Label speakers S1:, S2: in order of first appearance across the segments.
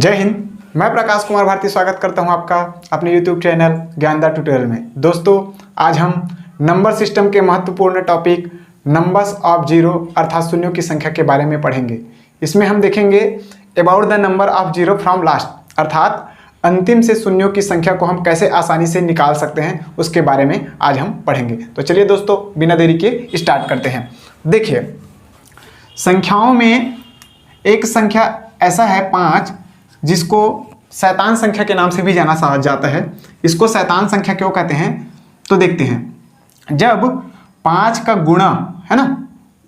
S1: जय हिंद। मैं प्रकाश कुमार भारती स्वागत करता हूं आपका अपने YouTube चैनल ज्ञानदा ट्यूटोरियल में। दोस्तों, आज हम नंबर सिस्टम के महत्वपूर्ण टॉपिक नंबर्स ऑफ जीरो अर्थात शून्यों की संख्या के बारे में पढ़ेंगे। इसमें हम देखेंगे about the number of zero from last, अर्थात अंतिम से शून्यों की संख्या को हम कैसे आसानी से निकाल सकते हैं उसके बारे में आज हम पढ़ेंगे। तो चलिए दोस्तों, बिना देरी के स्टार्ट करते हैं। देखिए, संख्याओं में एक संख्या ऐसा है 5, जिसको शैतान संख्या के नाम से भी जाना जाता है। इसको शैतान संख्या क्यों कहते हैं तो देखते हैं। जब 5 का गुणा है ना,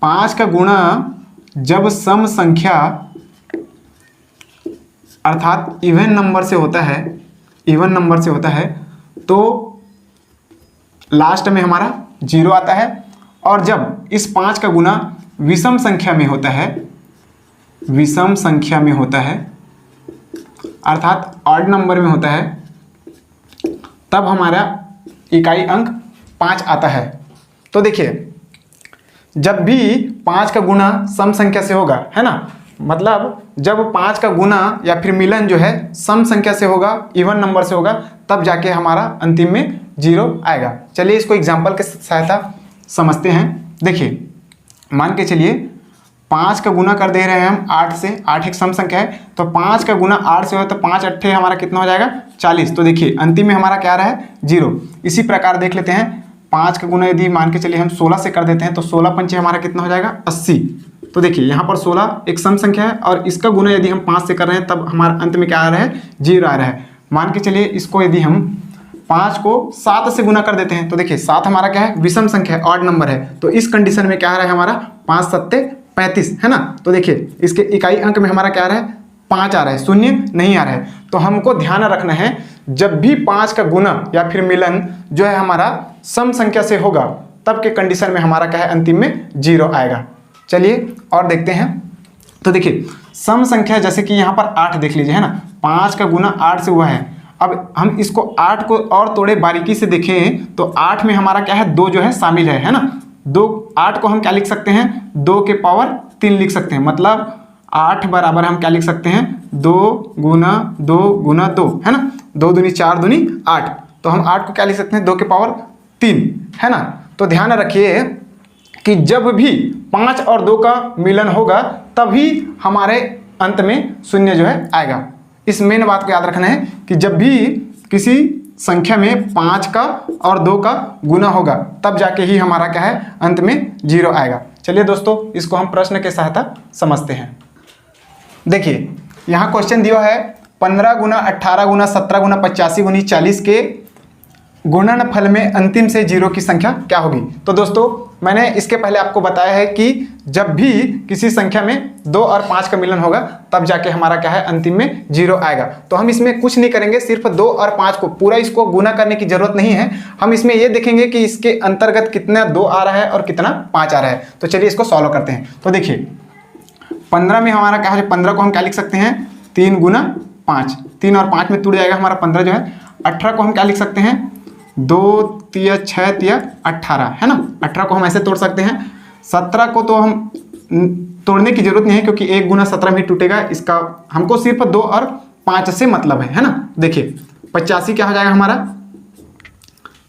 S1: 5 का गुणा जब सम संख्या अर्थात इवन नंबर से होता है, तो लास्ट में हमारा 0 आता है। और जब इस 5 का गुणा विषम संख्या में होता है अर्थात ऑड नंबर में होता है, तब हमारा इकाई अंक 5 आता है। तो देखिए, जब भी 5 का गुणा सम संख्या से होगा, है ना, मतलब जब 5 का गुणा या फिर मिलन जो है सम संख्या से होगा, इवन नंबर से होगा, तब जाके हमारा अंतिम में 0 आएगा। चलिए इसको एग्जाम्पल के सहायता समझते हैं। देखिए, मान के चलिए 5 का गुना कर दे रहे हैं हम 8 से। 8 एक सम संख्या है, तो 5 का गुना 8 से हो तो 5 अट्ठे हमारा कितना हो जाएगा 40। तो देखिए अंतिम में हमारा क्या आ रहा है 0। इसी प्रकार देख लेते हैं, 5 का गुना यदि मान के चलिए हम 16 से कर देते हैं तो 16 पंचे हमारा कितना हो जाएगा 80। तो देखिए यहाँ पर 16 एक सम संख्या है और इसका गुना यदि हम 5 से कर रहे हैं तब हमारा अंत में क्या आ रहा है 0 आ रहा है। मान के चलिए इसको यदि हम 5 को 7 से गुना कर देते हैं तो देखिए 7 हमारा क्या है विषम संख्या है, ऑड नंबर है। तो इस कंडीशन में क्या आ रहा है हमारा 5 सत्ते 35, है ना। तो देखिए इसके इकाई अंक में हमारा क्या आ रहा है 5 आ रहा है, शून्य नहीं आ रहा है। तो हमको ध्यान रखना है, जब भी 5 का गुना या फिर मिलन जो है हमारा सम संख्या से होगा, तब के कंडीशन में हमारा क्या है अंतिम में 0 आएगा। चलिए और देखते हैं। तो देखिए सम संख्या जैसे कि यहाँ पर 8 देख लीजिए, है ना, 5 का गुना 8 से हुआ है। अब हम इसको 8 को और थोड़े बारीकी से देखें तो 8 में हमारा क्या है 2 जो है शामिल है ना। 8 को हम क्या लिख सकते हैं 2 के पावर 3 लिख सकते हैं। मतलब 8 बराबर हम क्या लिख सकते हैं 2 गुना 2 गुना 2, है ना। 2 दूनी 4 दूनी 8। तो हम 8 को क्या लिख सकते हैं 2 के पावर 3, है ना। तो ध्यान रखिए कि जब भी 5 और 2 का मिलन होगा तभी हमारे अंत में शून्य जो है आएगा। इस मेन बात को याद रखना है कि जब भी किसी संख्या में 5 का और 2 का गुना होगा तब जाके ही हमारा क्या है अंत में 0 आएगा। चलिए दोस्तों, इसको हम प्रश्न के सहायता समझते हैं। देखिए यहाँ क्वेश्चन दिया है 15 गुना 18 गुना 17 गुना 85 गुनी 40 के गुणनफल में अंतिम से 0 की संख्या क्या होगी। तो दोस्तों, मैंने इसके पहले आपको बताया है कि जब भी किसी संख्या में 2 और 5 का मिलन होगा तब जाके हमारा क्या है अंतिम में 0 आएगा। तो हम इसमें कुछ नहीं करेंगे, सिर्फ 2 और 5 को पूरा इसको गुना करने की जरूरत नहीं है। हम इसमें ये देखेंगे कि इसके अंतर्गत कितना 2 आ रहा है और कितना 5 आ रहा है। तो चलिए इसको सॉल्व करते हैं। तो देखिए 15 में हमारा क्या है, 15 को हम क्या लिख सकते हैं 3 गुना 5, 3 और 5 में टूट जाएगा हमारा 15 जो है। 18 को हम क्या लिख सकते हैं 2 तिया 6 तिया 18, है ना। 18 को हम ऐसे तोड़ सकते हैं। 17 को तो हम तोड़ने की जरूरत नहीं है क्योंकि 1 गुना 17 में टूटेगा। इसका हमको सिर्फ 2 और 5 से मतलब है ना। देखिए 85 क्या हो जाएगा हमारा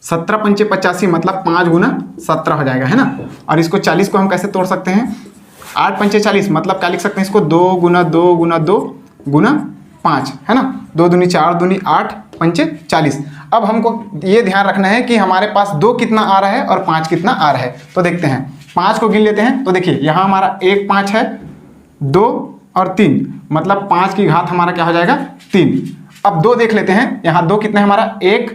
S1: 17 पंचे 85 मतलब 5 गुना 17 हो जाएगा, है ना। और इसको 40 को हम कैसे तोड़ सकते हैं 8 पंचे 40 मतलब क्या लिख सकते हैं इसको 2 गुना 2 गुना 2 गुना 5, है ना। 2 दूनी 4 दूनी 8 पंचे 40। अब हमको ये ध्यान रखना है कि हमारे पास 2 कितना आ रहा है और 5 कितना आ रहा है। तो देखते हैं, 5 को गिन लेते हैं। तो देखिए यहाँ हमारा 1 5 है, 2 और 3 मतलब 5 की घात हमारा क्या हो जाएगा 3। अब 2 देख लेते हैं, यहाँ 2 कितना है हमारा 1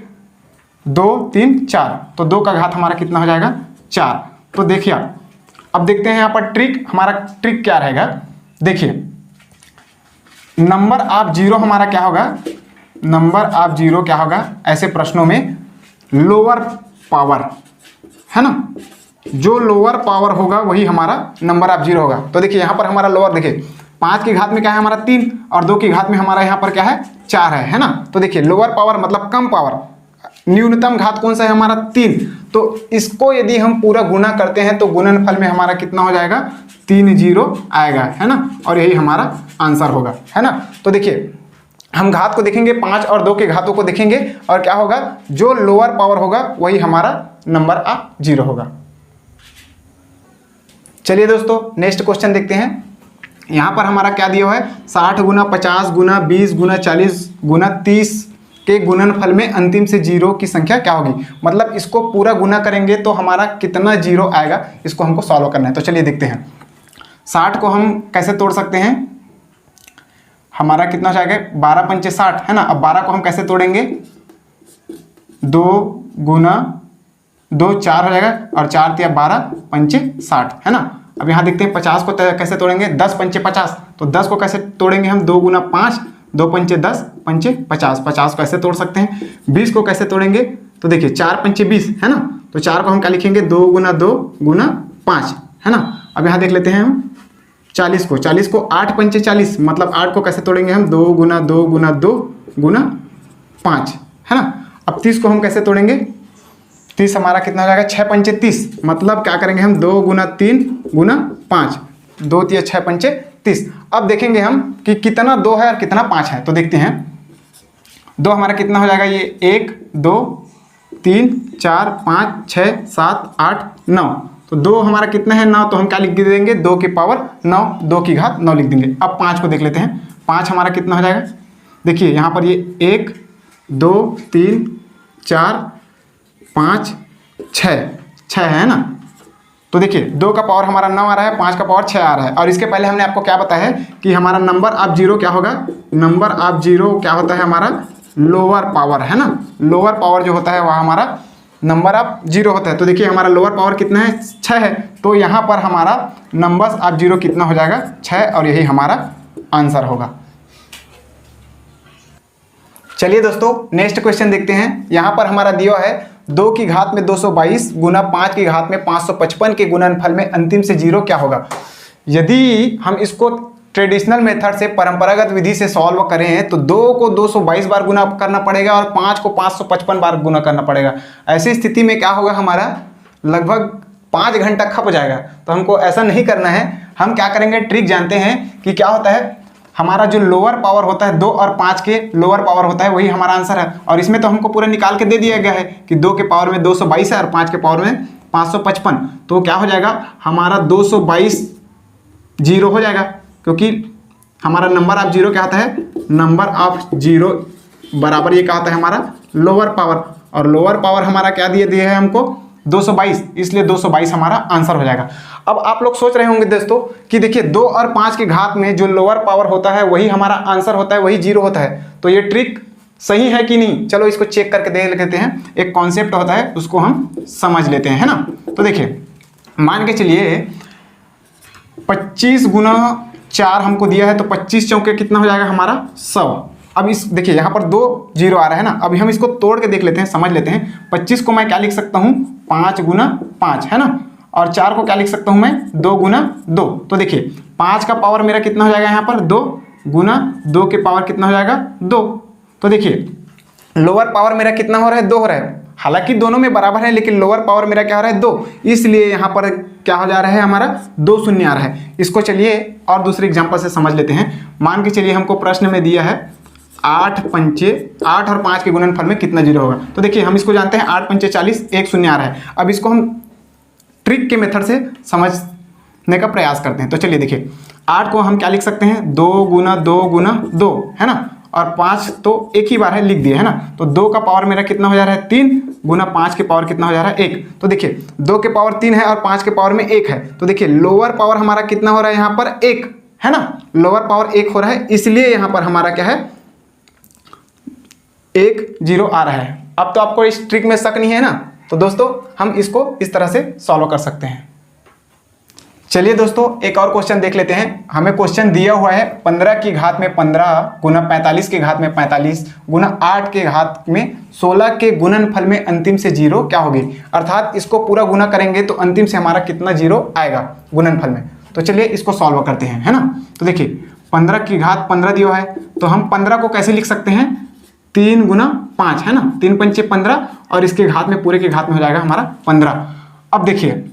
S1: 2 3 4, तो 2 का घात हमारा कितना हो जाएगा 4। तो देखिए अब देखते हैं यहाँ पर हमारा ट्रिक क्या रहेगा। देखिए नंबर ऑफ जीरो हमारा क्या होगा, नंबर ऑफ जीरो क्या होगा ऐसे प्रश्नों में लोअर पावर, है ना। जो लोअर पावर होगा वही हमारा नंबर ऑफ जीरो होगा। तो देखिए यहाँ पर हमारा लोअर, देखिए 5 की घात में क्या है हमारा 3 और 2 की घात में हमारा यहाँ पर क्या है 4 है ना। तो देखिए लोअर पावर मतलब कम पावर, न्यूनतम घात कौन सा है हमारा 3। तो इसको यदि हम पूरा गुना करते हैं तो गुणनफल में हमारा कितना हो जाएगा 3 0 आएगा, है ना। और यही हमारा आंसर होगा, है ना। तो देखिए हम घात को देखेंगे, 5 और 2 के घातों को देखेंगे, और क्या होगा, जो लोअर पावर होगा वही हमारा नंबर ऑफ जीरो होगा। चलिए दोस्तों नेक्स्ट क्वेश्चन देखते हैं। यहाँ पर हमारा क्या दिया हुआ है, 60 गुना 50 गुना 20 गुना 40 गुना 30 के गुणनफल में अंतिम से जीरो की संख्या क्या होगी। मतलब इसको पूरा गुना करेंगे तो हमारा कितना जीरो आएगा, इसको हमको सॉल्व करना है। तो चलिए देखते हैं 60 को हम कैसे तोड़ सकते हैं। हमारा कितना हो जाएगा, 12 पंचे 60 है ना। अब 12 को हम कैसे तोड़ेंगे, 2 गुना 2 4 हो जाएगा, और 4 तिया 12 पंचे 60 है ना। अब यहाँ देखते हैं 50 को कैसे तोड़ेंगे, 10 पंचे 50, तो 10 को कैसे तोड़ेंगे हम, 2 गुना 5 2 पंचे 10 पंचे 50, 50 को ऐसे तोड़ सकते हैं। 20 को कैसे तोड़ेंगे, तो देखिए 4 पंचे 20 है ना, तो 4 को हम क्या लिखेंगे, 2 गुना 2 गुना 5 है ना। अब यहाँ देख लेते हैं हम 40 को, 40 को 8 पंचे 40, मतलब 8 को कैसे तोड़ेंगे हम, 2 गुना 2 गुना 2 गुना 5 है ना। अब 30 को हम कैसे तोड़ेंगे, 30 हमारा कितना हो जाएगा, 6 पंचे 30, मतलब क्या करेंगे हम, 2 गुना 3 गुना 5, 2 तिया 6 पंचे 30। अब देखेंगे हम कि कितना 2 है और कितना 5 है। तो देखते हैं 2 हमारा कितना हो जाएगा, ये 1 2 3 4 5 6 7 8 9, तो 2 हमारा कितना है, 9, तो हम क्या लिख देंगे, 2 की पावर 9, 2 की घात 9 लिख देंगे। अब 5 को देख लेते हैं, 5 हमारा कितना हो जाएगा, देखिए यहाँ पर ये 1 2 3 4 5 6 है ना। तो देखिए 2 का पावर हमारा 9 आ रहा है, 5 का पावर 6 आ रहा है। और इसके पहले हमने आपको क्या बताया है कि हमारा नंबर ऑफ जीरो क्या होगा, नंबर ऑफ जीरो क्या होता है, हमारा लोअर पावर है ना। लोअर पावर जो होता है वह हमारा नंबर ऑफ जीरो होता है। तो देखिए हमारा लोअर पावर कितना है, 6 है, तो यहाँ पर हमारा नंबर्स ऑफ जीरो कितना हो जाएगा, 6, और यही हमारा आंसर होगा। चलिए दोस्तों नेक्स्ट क्वेश्चन देखते हैं। यहाँ पर हमारा दिया है 2 की घात में 222 गुना 5 की घात में 555 के गुणनफल में अंतिम से जीरो क्या होगा। यदि हम इसको ट्रेडिशनल मेथड से, परंपरागत विधि से सॉल्व करें तो 2 को 222 बार गुना करना पड़ेगा और 5 को 555 बार गुना करना पड़ेगा। ऐसी स्थिति में क्या होगा, हमारा लगभग 5 घंटा खप जाएगा। तो हमको ऐसा नहीं करना है। हम क्या करेंगे, ट्रिक जानते हैं कि क्या होता है, हमारा जो लोअर पावर होता है 2 और 5 के लोअर पावर होता है वही हमारा आंसर है। और इसमें तो हमको पूरा निकाल के दे दिया गया है कि 2 के पावर में 222 है और 5 के पावर में 555, तो क्या हो जाएगा, हमारा 222 जीरो हो जाएगा, क्योंकि हमारा नंबर ऑफ जीरो क्या होता है, नंबर ऑफ जीरो बराबर ये क्या होता है, हमारा लोअर पावर। और लोअर पावर हमारा क्या दिया है हमको, 222, इसलिए 222 हमारा आंसर हो जाएगा। अब आप लोग सोच रहे होंगे दोस्तों कि देखिए 2 और 5 की घात में जो लोअर पावर होता है वही हमारा आंसर होता है, वही जीरो होता है। तो ये ट्रिक सही है कि नहीं, चलो इसको चेक करके देख लेते हैं। एक कॉन्सेप्ट होता है उसको हम समझ लेते हैं, है ना। तो देखिए मान के चलिए 25 गुना 4 हमको दिया है, तो 25 चौके कितना हो जाएगा हमारा 100। अब इस देखिए यहाँ पर 2 जीरो आ रहा है ना। अभी हम इसको तोड़ के देख लेते हैं, समझ लेते हैं। 25 को मैं क्या लिख सकता हूँ, 5 गुना 5 है ना, और 4 को क्या लिख सकता हूँ मैं, 2 गुना 2। तो देखिए 5 का पावर मेरा कितना हो जाएगा यहाँ पर, 2 गुना 2 के पावर कितना हो जाएगा, 2। तो देखिए लोअर पावर मेरा कितना हो रहा है, 2 हो रहा है। हालांकि दोनों में बराबर है, लेकिन लोअर पावर मेरा क्या हो रहा है, 2, इसलिए यहाँ पर क्या हो जा रहा है, हमारा 2 शून्य आ रहा है। इसको चलिए और दूसरे एग्जांपल से समझ लेते हैं। मान के चलिए हमको प्रश्न में दिया है 8 पंचे 8 और 5 के गुणनफल में कितना जीरो होगा। तो देखिए हम इसको जानते हैं, 8 पंचे 40, 1 शून्य आ रहा है। अब इसको हम ट्रिक के मेथड से समझने का प्रयास करते हैं। तो चलिए देखिए 8 को हम क्या लिख सकते हैं, 2 गुना 2 गुना 2 है ना, और 5 तो एक ही बार है, लिख दिए है ना। तो 2 का पावर मेरा कितना हो जा रहा है, 3 गुना 5 के पावर कितना हो जा रहा है, 1। तो देखिए 2 के पावर 3 है और 5 के पावर में 1 है। तो देखिए लोअर पावर हमारा कितना हो रहा है यहाँ पर, 1 है ना, लोअर पावर 1 हो रहा है, इसलिए यहाँ पर हमारा क्या है, 1 जीरो आ रहा है। अब तो आपको इस ट्रिक में शक नहीं है ना। तो दोस्तों हम इसको इस तरह से सॉल्व कर सकते हैं। चलिए दोस्तों एक और क्वेश्चन देख लेते हैं। हमें क्वेश्चन दिया हुआ है 15 की घात में 15 गुना 45 की घात में 45 गुना 8 के घात में 16 के गुणनफल में अंतिम से जीरो क्या होगी। अर्थात इसको पूरा गुना करेंगे तो अंतिम से हमारा कितना जीरो आएगा गुणनफल में। तो चलिए इसको सॉल्व करते हैं, है ना। तो देखिए 15 की घात 15 दिया है, तो हम 15 को कैसे लिख सकते हैं, 3 गुना 5 है ना, 3 पंचे 15, और इसके घात में पूरे के घात में हो जाएगा हमारा 15। अब देखिए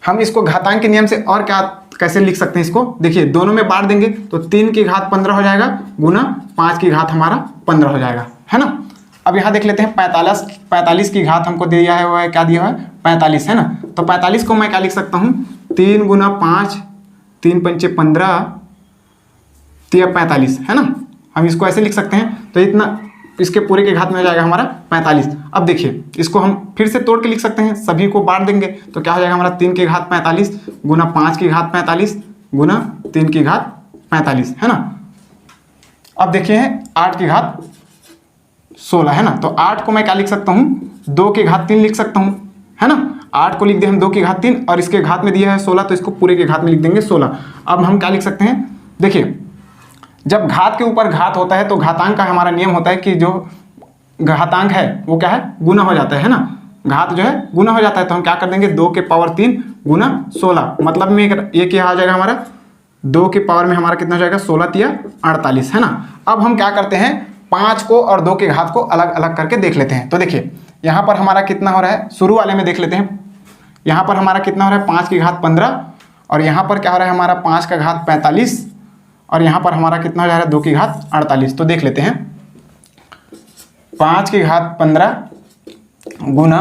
S1: हम इसको घातांक के नियम से और क्या कैसे लिख सकते हैं इसको, देखिए दोनों में बांट देंगे तो 3 की घात 15 हो जाएगा गुना 5 की घात हमारा 15 हो जाएगा, है ना। अब यहाँ देख लेते हैं 45 की घात हमको दिया है, वो है क्या दिया है 45, है ना। तो 45 को मैं क्या लिख सकता हूँ 3 गुना 5, 3 पंचे 15, 45, है ना। हम इसको ऐसे लिख सकते हैं, तो इतना इसके पूरे के घात में हो जाएगा हमारा 45। अब देखिए इसको हम फिर से तोड़ के लिख सकते हैं, सभी को बांट देंगे तो क्या हो जाएगा हमारा 3 की घात 45 गुना 5 की घात 45 गुना 3 की घात 45, है ना। अब देखिए 8 की घात 16, है ना। तो 8 को मैं क्या लिख सकता हूँ 2 की घात 3 लिख सकता हूँ, है ना। 8 को लिख दिया हम 2 की घात 3 और इसके घात में दिया है 16, तो इसको पूरे के घात में लिख देंगे 16। अब हम क्या लिख सकते हैं, देखिए जब घात के ऊपर घात होता है तो घातांक का हमारा नियम होता है कि जो घातांक है वो क्या है गुना हो जाता है ना। घात जो है गुना हो जाता है, तो हम क्या कर देंगे 2 के पावर 3 गुना 16, मतलब में ये क्या आ जाएगा हमारा 2 के पावर में हमारा कितना हो जाएगा 16 तिया 48, है ना। अब हम क्या करते हैं 5 को और 2 के घात को अलग अलग करके देख लेते हैं। तो देखिए यहाँ पर हमारा कितना हो रहा है, शुरू वाले में देख लेते हैं। यहाँ पर हमारा कितना हो रहा है 5 की घात 15 और यहाँ पर क्या हो रहा है हमारा 5 का घात 45 और यहाँ पर हमारा कितना हो जा रहा है 2 की घात 48। तो देख लेते हैं 5 की घात 15 गुना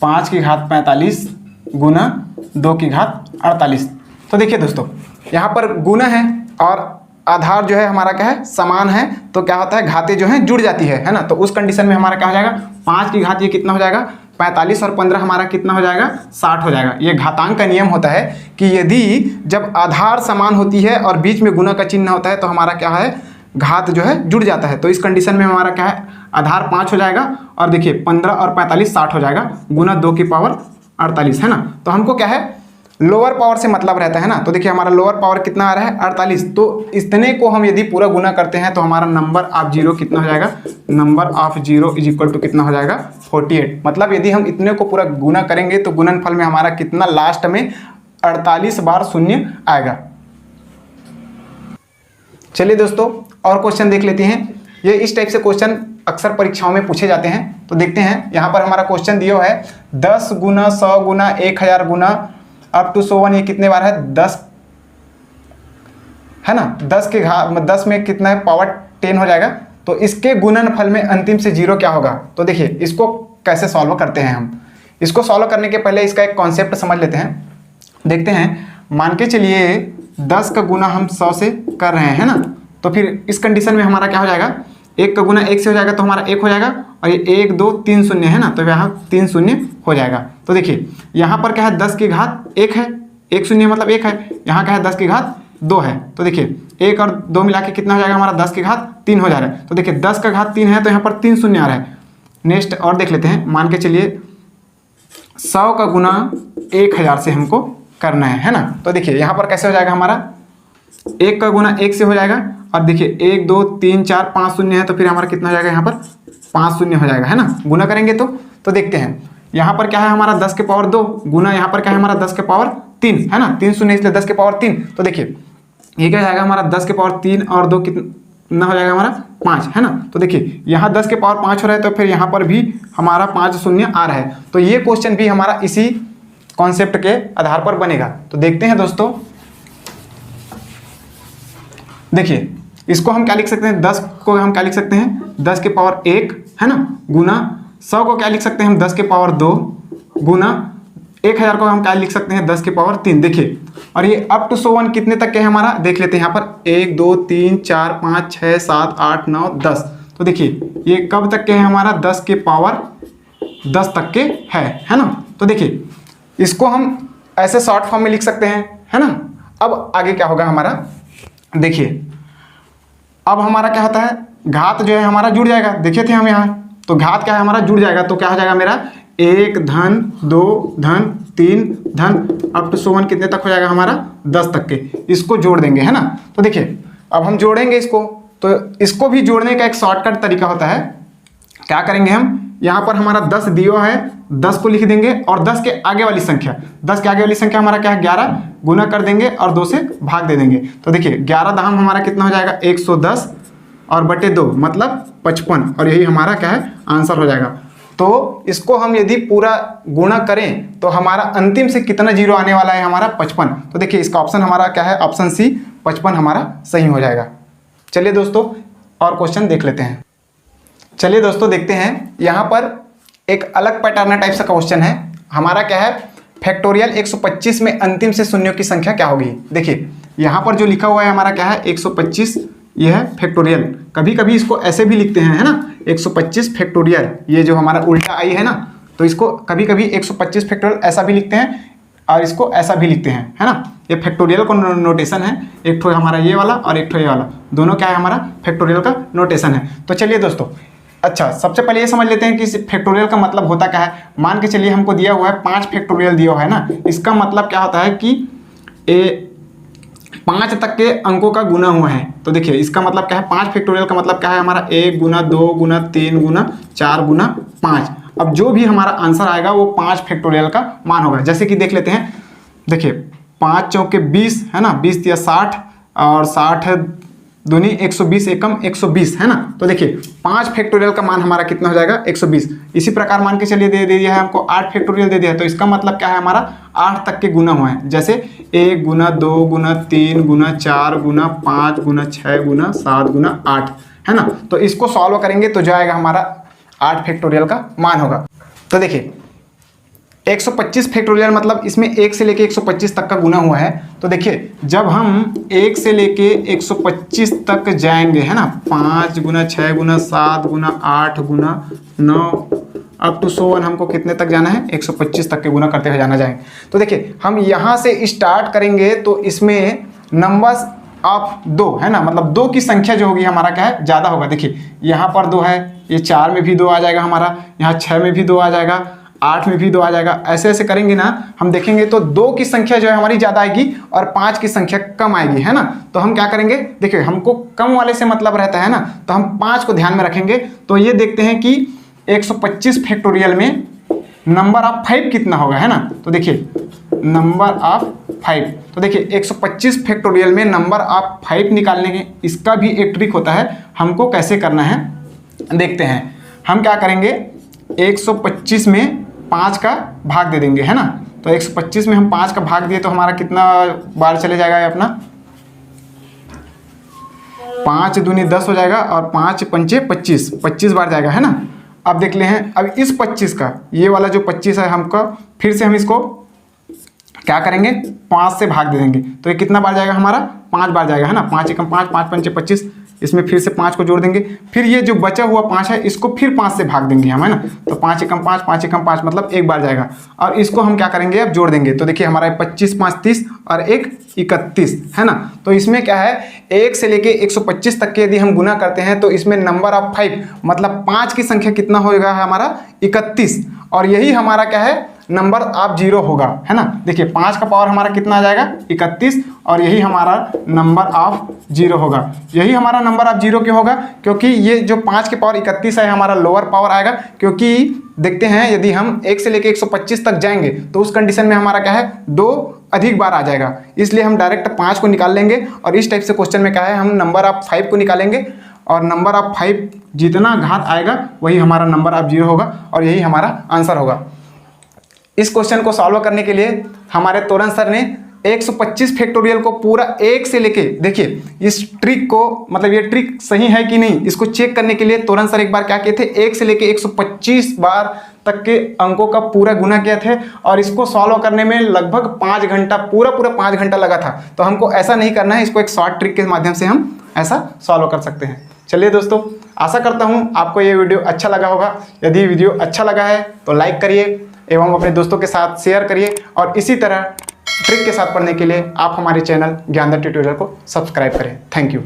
S1: 5 की घात 45 गुना 2 की घात 48। तो देखिए दोस्तों यहाँ पर गुना है और आधार जो है हमारा क्या है समान है, तो क्या होता है घातें जो हैं जुड़ जाती है ना। तो उस कंडीशन में हमारा क्या हो जाएगा 5 की घात ये कितना हो जाएगा 45 और 15 हमारा कितना हो जाएगा 60 हो जाएगा। ये घातांक का नियम होता है कि यदि जब आधार समान होती है और बीच में गुना का चिन्ह होता है तो हमारा क्या है घात जो है जुड़ जाता है। तो इस कंडीशन में हमारा क्या है आधार 5 हो जाएगा और देखिए 15 और 45 60 हो जाएगा गुना 2 की पावर 48, है ना। तो हमको क्या है लोअर पावर से मतलब रहता है ना। तो देखिए हमारा लोअर पावर कितना आ रहा है 48, तो इतने को हम यदि पूरा गुना करते हैं तो हमारा नंबर ऑफ जीरो कितना हो जाएगा, number of zero is equal to कितना हो जाएगा 48। मतलब यदि हम इतने को पूरा गुना करेंगे तो गुणनफल में हमारा कितना लास्ट में 48 बार शून्य आएगा। चलिए दोस्तों और क्वेश्चन देख लेते हैं। ये इस टाइप से क्वेश्चन अक्सर परीक्षाओं में पूछे जाते हैं। तो देखते हैं यहाँ पर हमारा क्वेश्चन दिया है 10 गुना 100 गुना 1000 गुना अप टू 101, ये कितने बार है 10, है ना। 10 के घात 10 में कितना है पावर 10 हो जाएगा। तो इसके गुणनफल में अंतिम से जीरो क्या होगा। तो देखिए इसको कैसे सॉल्व करते हैं हम। इसको सॉल्व करने के पहले इसका एक कॉन्सेप्ट समझ लेते हैं। देखते हैं मान के चलिए 10 का गुना हम 100 से कर रहे हैं, है ना। तो फिर इस कंडीशन में हमारा क्या हो जाएगा 1 का गुना 1 से हो जाएगा तो हमारा 1 हो जाएगा और ये 1 2 3 शून्य है ना, तो यहाँ 3 शून्य हो जाएगा। तो देखिए यहाँ पर क्या है 10 की घात 1 है, 1 शून्य मतलब 1 है। यहाँ क्या है 10 की घात 2 है। तो देखिए 1 और 2 मिला के कितना हो जाएगा हमारा 10 की घात 3 हो जा रहा है। तो देखिए 10 का घात 3 है तो यहाँ पर 3 शून्य आ रहा है। नेक्स्ट और देख लेते हैं, मान के चलिए 100 का गुना 1000 से हमको करना है ना। तो देखिए यहाँ पर कैसे हो जाएगा हमारा 1 का गुना 1 से हो जाएगा और देखिए 1 2 3 4 5 शून्य है तो फिर हमारा कितना हो जाएगा यहाँ पर 5 शून्य हो जाएगा, है ना। गुना करेंगे तो देखते हैं यहाँ पर क्या है हमारा 10 के पावर 2 गुना यहाँ पर क्या है हमारा 10 के पावर 3, है ना। 3 शून्य इसलिए 10 के पावर 3। तो देखिए ये क्या जाएगा हमारा 10 के पावर 3 और 2 कितना हो जाएगा हमारा 5, है ना। तो देखिए यहाँ 10 के पावर 5 हो रहा है तो फिर यहाँ पर भी हमारा 5 शून्य आ रहा है। तो ये क्वेश्चन भी हमारा इसी कॉन्सेप्ट के आधार पर बनेगा। तो देखते हैं दोस्तों, देखिए इसको हम क्या लिख सकते हैं 10 को हम क्या लिख सकते हैं 10 के पावर 1, है ना, गुना 100 को क्या लिख सकते हैं हम 10 के पावर 2 गुना 1000 को हम क्या लिख सकते हैं 10 के पावर 3। देखिए और ये अप टू 101 कितने तक के है हमारा देख लेते हैं। यहाँ पर 1 2 3 4 5 6 7 8 9 10। तो देखिए ये कब तक के है हमारा 10 के पावर 10 तक के है ना। तो देखिए इसको हम ऐसे शॉर्ट फॉर्म में लिख सकते हैं, है ना। अब आगे क्या होगा हमारा, देखिए अब हमारा क्या होता है घात जो है हमारा जुड़ जाएगा। देखे थे हम यहाँ, तो घात क्या है हमारा जुड़ जाएगा। तो क्या हो जाएगा मेरा 1 धन 2 धन 3 धन अप टू 101 कितने तक हो जाएगा हमारा 10 तक के। इसको जोड़ देंगे, है ना। तो देखिए अब हम जोड़ेंगे इसको, तो इसको भी जोड़ने का एक शॉर्टकट तरीका होता है। क्या करेंगे हम, यहाँ पर हमारा 10 दिया है, 10 को लिख देंगे और 10 के आगे वाली संख्या, 10 के आगे वाली संख्या हमारा क्या है 11, गुना कर देंगे और 2 से भाग दे देंगे। तो देखिए 11 दाम हमारा कितना हो जाएगा 110 और बटे 2 मतलब 55 और यही हमारा क्या है आंसर हो जाएगा। तो इसको हम यदि पूरा गुणा करें तो हमारा अंतिम से कितना जीरो आने वाला है हमारा 55। तो देखिए इसका ऑप्शन हमारा क्या है ऑप्शन सी 55 हमारा सही हो जाएगा। चलिए दोस्तों और क्वेश्चन देख लेते हैं। चलिए दोस्तों देखते हैं, यहाँ पर एक अलग पैटर्न टाइप सा क्वेश्चन है। हमारा क्या है, फैक्टोरियल 125 में अंतिम से शून्यों की संख्या क्या होगी। देखिए यहाँ पर जो लिखा हुआ है हमारा क्या है 125, यह है फैक्टोरियल। कभी कभी इसको ऐसे भी लिखते हैं, है ना, 125 फैक्टोरियल, ये जो हमारा उल्टा आई है ना, तो इसको कभी कभी 125 फैक्टोरियल ऐसा भी लिखते हैं और इसको ऐसा भी लिखते हैं, है ना। ये फैक्टोरियल का नोटेशन है, एक ठो हमारा ये वाला और एक ठो ये वाला, दोनों क्या है हमारा फैक्टोरियल का नोटेशन है। तो चलिए दोस्तों, अच्छा सबसे पहले ये समझ लेते हैं कि फैक्टोरियल का मतलब होता क्या है। मान के चलिए हमको दिया हुआ है 5 फैक्टोरियल दिया हुआ है ना, इसका मतलब क्या होता है कि 5 तक के अंकों का गुना हुआ है। तो देखिए इसका मतलब क्या है, 5 फैक्टोरियल का मतलब क्या है हमारा 1 गुना 2 गुना 3 गुना 4 गुना 5। अब जो भी हमारा आंसर आएगा वो 5 फैक्टोरियल का मान होगा। जैसे कि देख लेते हैं, देखिए 5 चौके 20 है ना, 20 या 60 और 60 दूनी 120 एकम 120 है ना। तो देखिए 5 फैक्टोरियल का मान हमारा कितना हो जाएगा 120। इसी प्रकार मान के चलिए दे दिया है हमको 8 फैक्टोरियल दे दिया है, तो इसका मतलब क्या है हमारा 8 तक के गुना हुआ है। जैसे 1 गुना 2 गुना 3 गुना 4 गुना 5 गुना 6 गुना 7 गुना 8 है ना। तो इसको सॉल्व करेंगे तो जाएगा हमारा 8 फैक्टोरियल का मान होगा। तो देखिए 125 फैक्टोरियल मतलब इसमें 1 से लेके 125 तक का गुना हुआ है। तो देखिए जब हम 1 से लेके 125 तक जाएंगे, है ना, 5 गुना 6 गुना 7 गुना 8 गुना 9 अप टू 100 हमको कितने तक जाना है 125 तक के गुना करते हुए जाना जाएंगे। तो देखिए हम यहाँ से स्टार्ट करेंगे तो इसमें नंबर्स ऑफ 2 है ना, मतलब 2 की संख्या जो होगी हमारा क्या है ज़्यादा होगा। देखिए यहाँ पर 2 है, ये 4 में भी 2 आ जाएगा हमारा, यहाँ 6 में भी 2 आ जाएगा, 8 में भी 2 आ जाएगा। ऐसे ऐसे करेंगे ना हम देखेंगे तो 2 की संख्या जो है हमारी ज़्यादा आएगी और 5 की संख्या कम आएगी, है ना। तो हम क्या करेंगे, देखिए हमको कम वाले से मतलब रहता है ना, तो हम 5 को ध्यान में रखेंगे। तो ये देखते हैं कि 125 फैक्टोरियल में नंबर ऑफ 5 कितना होगा, है ना। तो देखिए नंबर ऑफ 5, तो देखिए 125 फैक्टोरियल में नंबर ऑफ 5 निकालने के इसका भी एक ट्रिक होता है। हमको कैसे करना है देखते हैं। हम क्या करेंगे 125 में 5 का भाग दे देंगे, है ना। तो 125 में हम 5 का भाग दिए तो हमारा कितना बार चले जाएगा ये अपना 5 दूनी 10 हो जाएगा और 5 पंचे 25, 25 बार जाएगा, है ना। अब देख ले हैं, अब इस 25 का ये वाला जो 25 है हमको फिर से हम इसको क्या करेंगे 5 से भाग दे देंगे। तो ये कितना बार जाएगा हमारा 5 बार जाएगा, है ना। 5 एकम 5, 5 पंचे 25, इसमें फिर से 5 को जोड़ देंगे। फिर ये जो बचा हुआ 5 है इसको फिर 5 से भाग देंगे हम, है ना। तो 5 एकम 5, 5 एकम 5 मतलब 1 बार जाएगा और इसको हम क्या करेंगे अब जोड़ देंगे। तो देखिए हमारा 25 5 30 और 1 31 है ना। तो इसमें क्या है 1 से लेके 125 तक के यदि हम गुना करते हैं तो इसमें नंबर ऑफ 5 मतलब 5 की संख्या कितना होगा हमारा 31 और यही हमारा क्या है नंबर ऑफ 0 होगा, है ना। देखिए 5 का पावर हमारा कितना आ जाएगा 31 और यही हमारा नंबर ऑफ 0 होगा। यही हमारा नंबर ऑफ 0 क्यों होगा, क्योंकि ये जो 5 के पावर 31 है हमारा लोअर पावर आएगा। क्योंकि देखते हैं यदि हम 1 से लेके 125 तक जाएंगे तो उस कंडीशन में हमारा क्या है 2 अधिक बार आ जाएगा, इसलिए हम डायरेक्ट 5 को निकाल लेंगे। और इस टाइप से क्वेश्चन में क्या है हम नंबर ऑफ 5 को निकालेंगे और नंबर ऑफ 5 जितना घात आएगा वही हमारा नंबर ऑफ 0 होगा और यही हमारा आंसर होगा। इस क्वेश्चन को सॉल्व करने के लिए हमारे तोरण सर ने 125 फैक्टोरियल को पूरा 1 से लेके, देखिए इस ट्रिक को मतलब ये ट्रिक सही है कि नहीं इसको चेक करने के लिए तोरण सर एक बार क्या किए थे 1 से लेके 125 बार तक के अंकों का पूरा गुना किए थे और इसको सॉल्व करने में लगभग 5 घंटा पूरा 5 घंटा लगा था। तो हमको ऐसा नहीं करना है, इसको एक शॉर्ट ट्रिक के माध्यम से हम ऐसा सॉल्व कर सकते हैं। चलिए दोस्तों, आशा करता हूँ आपको ये वीडियो अच्छा लगा होगा। यदि वीडियो अच्छा लगा है तो लाइक करिए एवं अपने दोस्तों के साथ शेयर करिए और इसी तरह ट्रिक के साथ पढ़ने के लिए आप हमारे चैनल ज्ञानदा ट्यूटोरियल को सब्सक्राइब करें। Thank you.